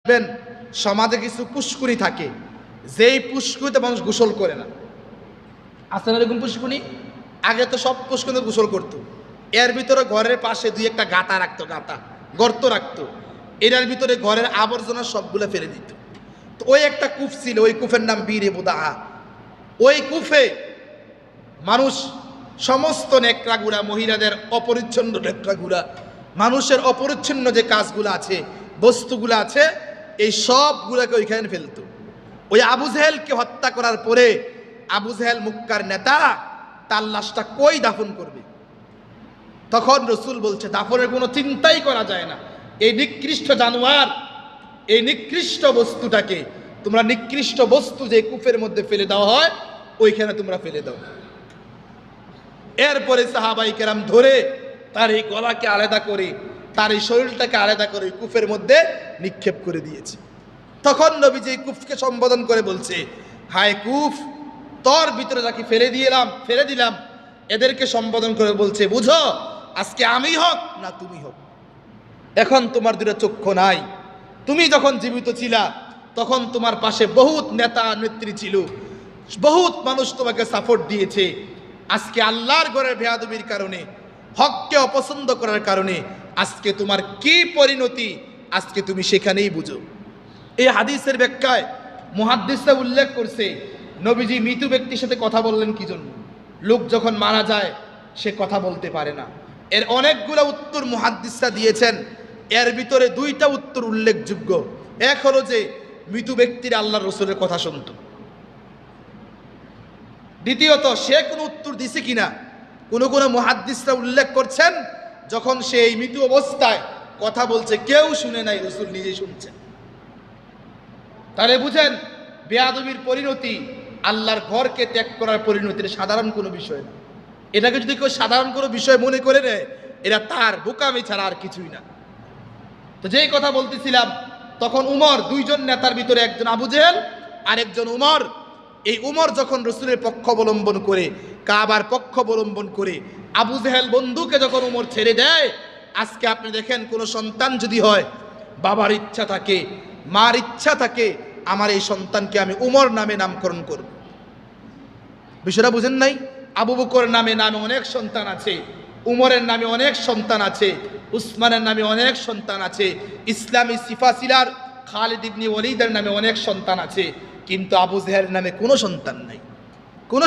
দেখবেন সমাজে কিছু পুষ্কুনি থাকে, যেই পুষ্কুনিতে মানুষ গোসল করে না। আছে না এরকম পুষ্কুনি? আগে তো সব পুষ্কুনিতে গোসল করতো, এর ভিতরে ঘরের পাশে দুই একটা গাঁতা রাখতো, গর্ত রাখতো, এটার ভিতরে ঘরের আবর্জনা সবগুলো ফেলে দিত। তো ওই একটা কূপ ছিল, ওই কূপের নাম বীরে বুদাহা। ওই কূপে মানুষ সমস্ত নেকড়াগুড়া, মহিলাদের অপরিচ্ছন্ন নেকড়াগুড়া, মানুষের অপরিচ্ছন্ন যে কাজগুলো আছে, বস্তুগুলো আছে, এই সবগুলোকে ওইখানে ফেলতো। ওই আবু জেহেলকে হত্যা করার পরে আবু জেহেল মক্কার নেতা, তার লাশটা কই দাফন করবে? তখন রসুল বলছে দাফনের কোনো চিন্তাই করা যায় না। এই নিকৃষ্ট জানোয়ার, এই নিকৃষ্ট বস্তুটাকে তোমরা, নিকৃষ্ট বস্তু যে কূপের মধ্যে ফেলে দেওয়া হয়, ওইখানে তোমরা ফেলে দাও। এরপরে সাহাবাই কেরাম ধরে তার এই গলাকে আলাদা করে, তার এই শরীরটাকে আলাদা করে কূপের মধ্যে নিক্ষেপ করে দিয়েছে। তখন নবীজি কূপকে সম্বোধন করে বলছে, হায় কূপ, তোর ভিতরে যাকে ফেলে দিলাম, এদেরকে সম্বোধন করে বলছে, বুঝো আজকে আমি হোক না তুমি হোক, এখন তোমার দুটো চক্ষু নাই। তুমি যখন জীবিত ছিলা তখন তোমার পাশে বহুত নেতা নেত্রী ছিল, বহুত মানুষ তোমাকে সাপোর্ট দিয়েছে। আজকে আল্লাহর ঘরের বেয়াদবির কারণে, হককে অপছন্দ করার কারণে আজকে তোমার কি পরিণতি, আজকে তুমি সেখানেই বুঝো। এই হাদিসের ব্যাখ্যায় মুহাদ্দিসরা উল্লেখ করছে, নবীজি মৃত ব্যক্তির সাথে কথা বললেন কি জন্য? লোক যখন মারা যায় সে কথা বলতে পারে না। এর অনেকগুলো উত্তর মুহাদ্দিসরা দিয়েছেন, এর ভিতরে দুইটা উত্তর উল্লেখযোগ্য। এক হলো যে মৃত ব্যক্তির আল্লাহর রসুলের কথা শুনত। দ্বিতীয়ত, সে কোনো উত্তর দিছে কিনা, কোনো মুহাদ্দিসরা উল্লেখ করছেন যখন সে এই মৃত অবস্থায় কথা বলছে কেউ শুনে নাই, রসুল নিজে শুনছেন। তাহলে বুঝেন বেয়াদবির পরিণতি আল্লাহর ঘরকে ত্যাগ করার পরিণতির সাধারণ কোনো বিষয় না। এটাকে যদি কেউ সাধারণ কোনো বিষয় মনে করে নেয়, এটা তার বোকামি ছাড়া আর কিছুই না। তো যেই কথা বলতেছিলাম, তখন উমর, দুইজন নেতার ভিতরে একজন আবু জেহেল আর একজন উমর। এই উমর যখন রসুলের পক্ষ অবলম্বন করে, কাবার পক্ষ অবলম্বন করে, আবু জেহেল বন্ধুকে যখন উমর ছেড়ে দেয়, আজকে আপনি দেখেন কোনো সন্তান যদি হয়, বাবার ইচ্ছা থাকে, মার ইচ্ছা থাকে, আমার এই সন্তানকে আমি উমর নামে নামকরণ করব। বিষয়টা বুঝেন নাই? আবু বকর নামে অনেক সন্তান আছে, উমরের নামে অনেক সন্তান আছে, উসমানের নামে অনেক সন্তান আছে, ইসলামী সিফাসিলার খালিদ ইবনে ওয়ালিদের নামে অনেক সন্তান আছে, কিন্তু আবু জেহেল নামে কোনো সন্তান নাই, কোনো